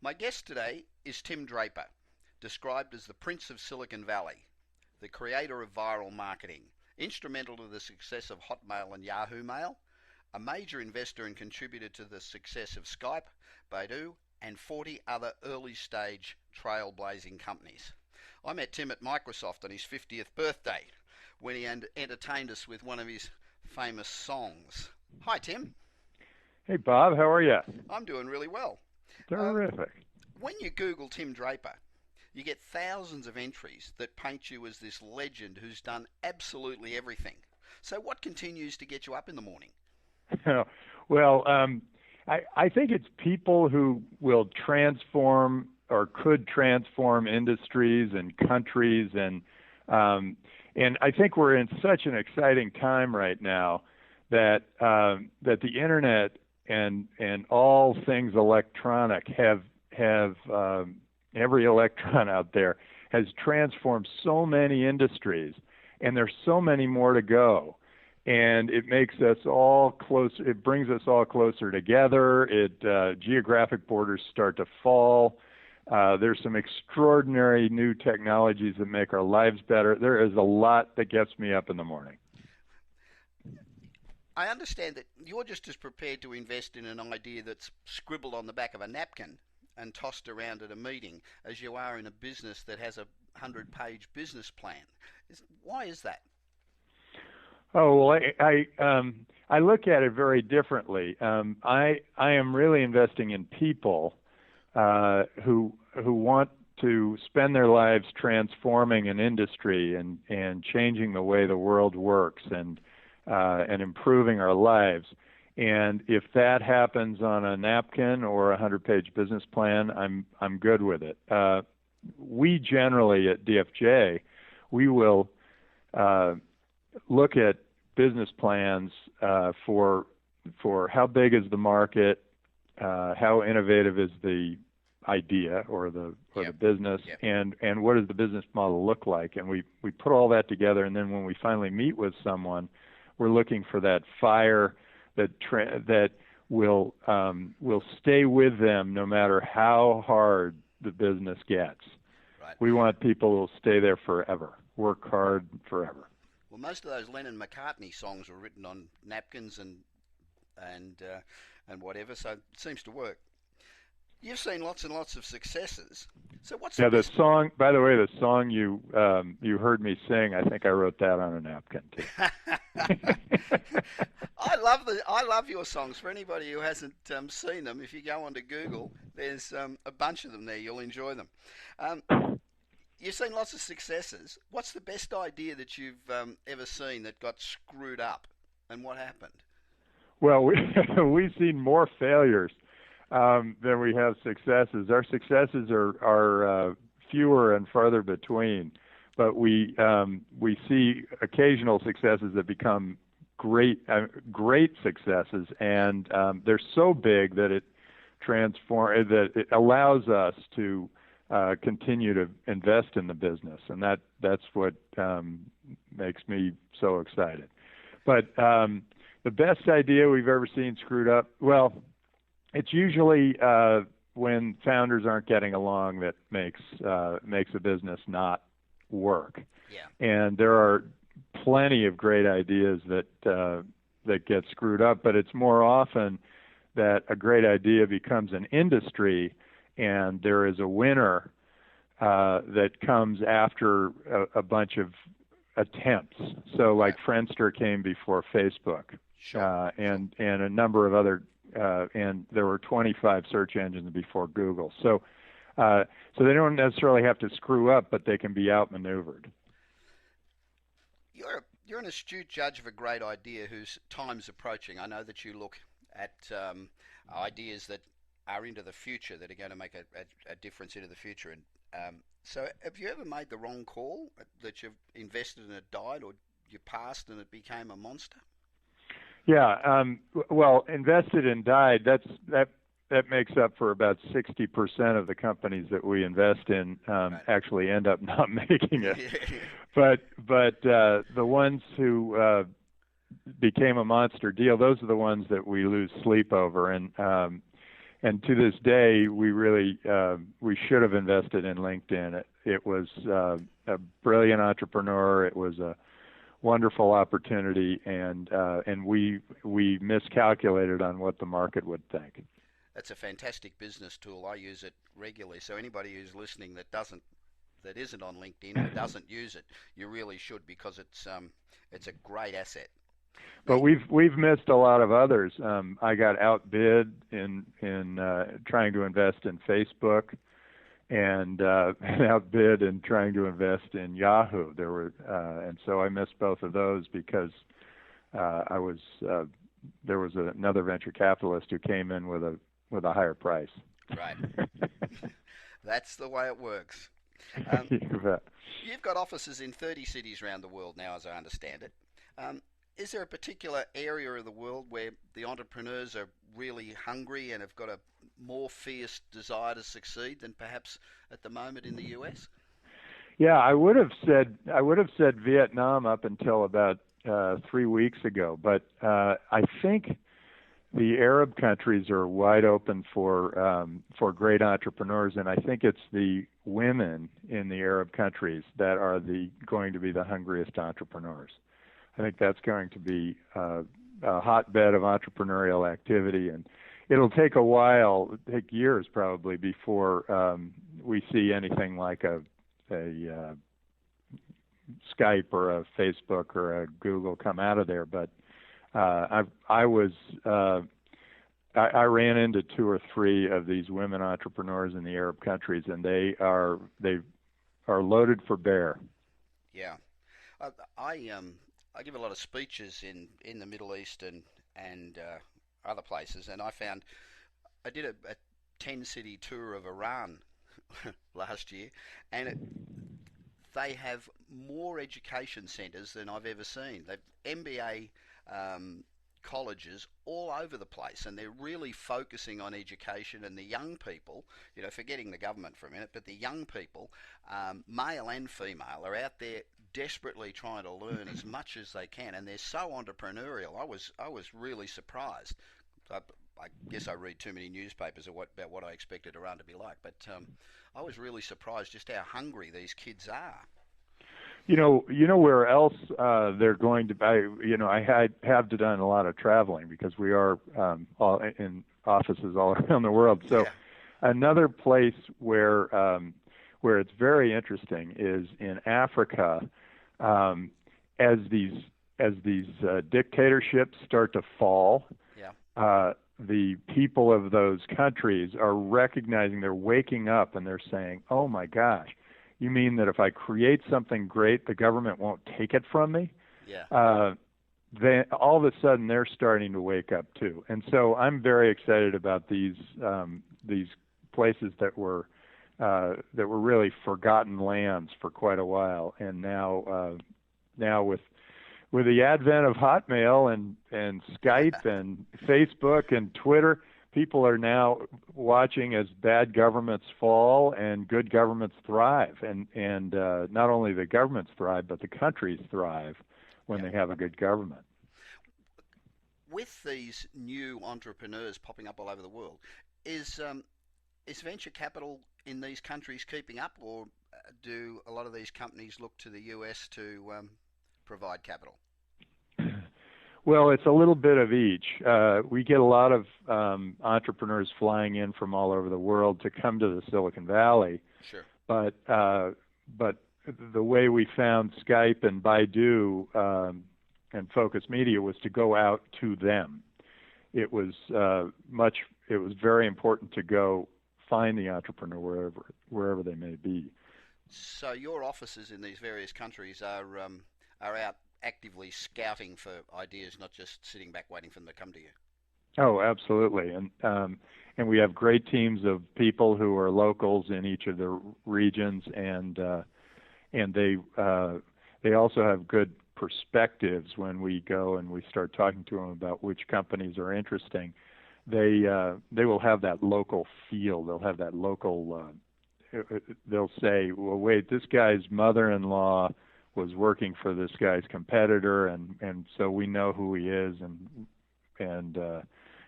My guest today is Tim Draper, described as the Prince of Silicon Valley, the creator of viral marketing, instrumental to the success of Hotmail and Yahoo Mail, a major investor and contributor to the success of Skype, Baidu, and 40 other early-stage trailblazing companies. I met Tim at Microsoft on his 50th birthday when he entertained us with one of his famous songs. Hi, Tim. Hey, Bob. How are you? I'm doing really well. Terrific. When you Google Tim Draper, you get thousands of entries that paint you as this legend who's done absolutely everything. So what continues to get you up in the morning? Well, I think it's people who will transform or could transform industries and countries, and I think we're in such an exciting time right now that that the internet and all things electronic have every electron out there has transformed so many industries, and there's so many more to go. And it makes us all close. It brings us all closer together. Geographic borders start to fall. There's some extraordinary new technologies that make our lives better. There is a lot that gets me up in the morning. I understand that you're just as prepared to invest in an idea that's scribbled on the back of a napkin and tossed around at a meeting as you are in a business that has a 100-page business plan. Why is that? Oh, well, I look at it very differently. I am really investing in people who want to spend their lives transforming an industry and changing the way the world works and improving our lives. And if that happens on a napkin or a 100-page business plan, I'm good with it. We generally at DFJ, we will look at business plans for how big is the market, how innovative is the idea or the business, and what does the business model look like, and we put all that together, and then when we finally meet with someone, we're looking for that fire that will stay with them no matter how hard the business gets. Right. We want people who will stay there forever, work hard forever. Well, most of those Lennon-McCartney songs were written on napkins and whatever, so it seems to work. You've seen lots and lots of successes. So what's the song? By the way, the song you heard me sing, I think I wrote that on a napkin too. I love your songs. For anybody who hasn't seen them, if you go onto Google, there's a bunch of them there. You'll enjoy them. You've seen lots of successes. What's the best idea that you've ever seen that got screwed up, and what happened? Well, we've seen more failures than we have successes. Our successes are fewer and farther between, but we see occasional successes that become great successes, and they're so big that it allows us to continue to invest in the business, and that's what makes me so excited. But the best idea we've ever seen screwed up, well, it's usually when founders aren't getting along that makes a business not work. Yeah. And there are plenty of great ideas that get screwed up, but it's more often that a great idea becomes an industry, and there is a winner that comes after a bunch of attempts. So, like Friendster came before Facebook, Sure. and a number of other, and there were 25 search engines before Google. So they don't necessarily have to screw up, but they can be outmaneuvered. You're an astute judge of a great idea whose time's approaching. I know that you look at ideas that are into the future, that are going to make a difference into the future. And so have you ever made the wrong call, that you've invested and it died, or you passed and it became a monster? Yeah, well, invested and died, that makes up for about 60% of the companies that we invest in actually end up not making it. But the ones who became a monster deal, those are the ones that we lose sleep over. And and to this day, we should have invested in LinkedIn. It was a brilliant entrepreneur. It was a wonderful opportunity, and we miscalculated on what the market would think. That's a fantastic business tool. I use it regularly. So anybody who's listening that isn't on LinkedIn or doesn't use it, you really should, because it's a great asset. But we've missed a lot of others. I got outbid in trying to invest in Facebook, and outbid in trying to invest in Yahoo. And so I missed both of those because there was another venture capitalist who came in with a higher price. Right. That's the way it works. You bet. You've got offices in 30 cities around the world now, as I understand it. Is there a particular area of the world where the entrepreneurs are really hungry and have got a more fierce desire to succeed than perhaps at the moment in the US? Yeah, I would have said Vietnam up until about 3 weeks ago, but I think the Arab countries are wide open for great entrepreneurs, and I think it's the women in the Arab countries that are going to be the hungriest entrepreneurs. I think that's going to be a hotbed of entrepreneurial activity, and it'll take a while, take years probably, before we see anything like a Skype or a Facebook or a Google come out of there. But I ran into 2 or 3 of these women entrepreneurs in the Arab countries, and they are loaded for bear. Yeah, I give a lot of speeches in the Middle East and other places, and I did a 10-city tour of Iran last year, and they have more education centres than I've ever seen. They've MBA colleges all over the place, and they're really focusing on education and the young people, forgetting the government for a minute, but the young people, male and female, are out there desperately trying to learn as much as they can, and they're so entrepreneurial. I was really surprised. I guess I read too many newspapers about what I expected Iran to be like, but I was really surprised just how hungry these kids are. You know where else they're going to buy. I have done a lot of traveling because we are all in offices all around the world. So another place where it's very interesting is in Africa. As these dictatorships start to fall, the people of those countries are recognizing, they're waking up, and they're saying, "Oh my gosh, you mean that if I create something great, the government won't take it from me?" Yeah. Then all of a sudden they're starting to wake up too, and so I'm very excited about these places that were really forgotten lands for quite a while, and now with the advent of Hotmail and Skype and Facebook and Twitter, people are now watching as bad governments fall and good governments thrive, and not only the governments thrive, but the countries thrive when they have a good government. With these new entrepreneurs popping up all over the world, is venture capital in these countries keeping up, or do a lot of these companies look to the US to provide capital? Well, it's a little bit of each. We get a lot of entrepreneurs flying in from all over the world to come to the Silicon Valley. Sure. But the way we found Skype and Baidu and Focus Media was to go out to them. It was very important to go find the entrepreneur wherever they may be. So your offices in these various countries are out actively scouting for ideas, not just sitting back waiting for them to come to you. Oh, absolutely, and we have great teams of people who are locals in each of the regions, and they also have good perspectives when we go and we start talking to them about which companies are interesting. They will have that local feel. They'll have that local. They'll say, "Well, wait, this guy's mother-in-law was working for this guy's competitor, and so we know who he is, and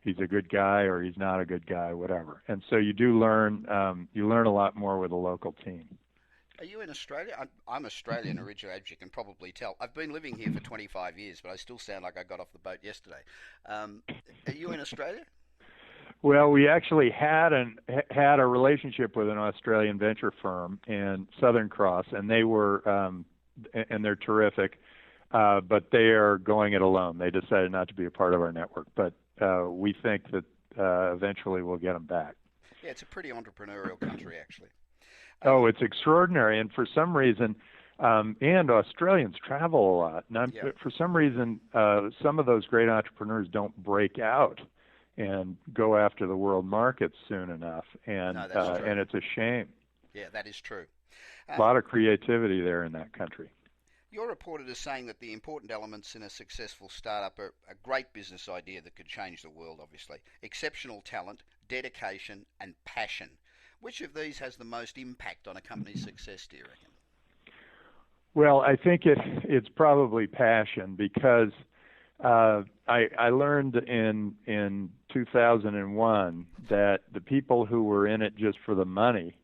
he's a good guy or he's not a good guy, whatever. And so you do learn you learn a lot more with a local team. Are you in Australia? I'm Australian originally, as you can probably tell. I've been living here for 25 years, but I still sound like I got off the boat yesterday. Are you in Australia? Well, we actually had a relationship with an Australian venture firm in Southern Cross, and they were and they're terrific, but they are going it alone. They decided not to be a part of our network, but we think that eventually we'll get them back. Yeah, it's a pretty entrepreneurial country, actually. Oh, it's extraordinary, and for some reason, and Australians travel a lot. And for some reason, some of those great entrepreneurs don't break out and go after the world markets soon enough, and and it's a shame. Yeah, that is true. A lot of creativity there in that country. You're reported as saying that the important elements in a successful startup are a great business idea that could change the world, obviously. Exceptional talent, dedication, and passion. Which of these has the most impact on a company's success, do you reckon? Well, I think it's probably passion, because I learned in 2001 that the people who were in it just for the money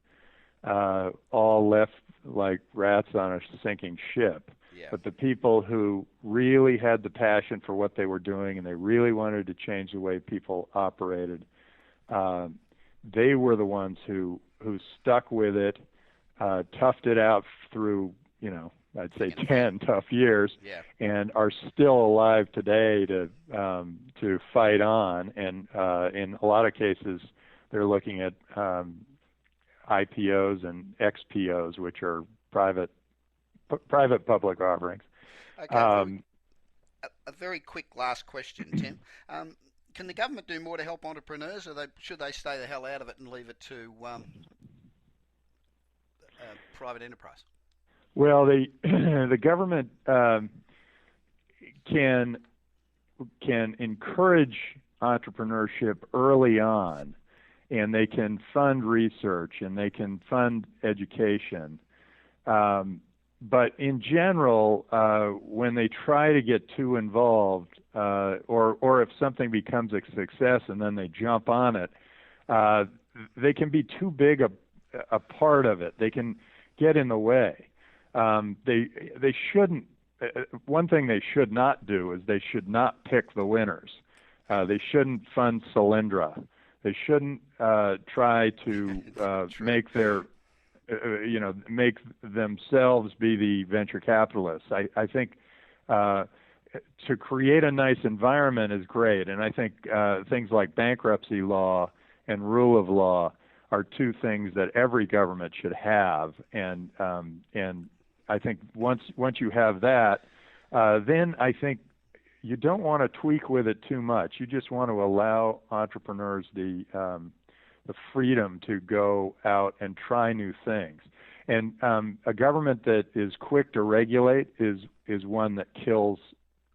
all left like rats on a sinking ship. Yeah. But the people who really had the passion for what they were doing and they really wanted to change the way people operated, they were the ones who stuck with it, toughed it out through, I'd say 10 tough years, yeah, and are still alive today to fight on. And in a lot of cases, they're looking at IPOs and XPOs, which are private public offerings. Okay, a very quick last question, Tim. Can the government do more to help entrepreneurs, or should they stay the hell out of it and leave it to private enterprise? Well, the government can encourage entrepreneurship early on, and they can fund research and they can fund education. But in general, when they try to get too involved, or if something becomes a success and then they jump on it, they can be too big a part of it. They can get in the way. They shouldn't. One thing they should not do is they should not pick the winners. They shouldn't fund Solyndra. They shouldn't try to make their make themselves be the venture capitalists. I think to create a nice environment is great, and I think things like bankruptcy law and rule of law are two things that every government should have. And I think once you have that, then I think you don't want to tweak with it too much. You just want to allow entrepreneurs the freedom to go out and try new things. And a government that is quick to regulate is one that kills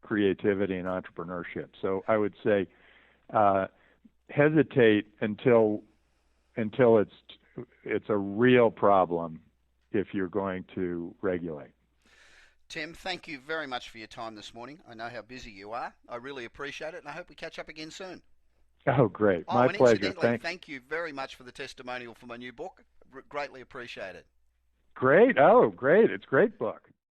creativity and entrepreneurship. So I would say hesitate until it's a real problem if you're going to regulate. Tim, thank you very much for your time this morning. I know how busy you are. I really appreciate it, and I hope we catch up again soon. Oh, great. My pleasure. Thank you very much for the testimonial for my new book. Greatly appreciate it. Great. Oh, great. It's a great book.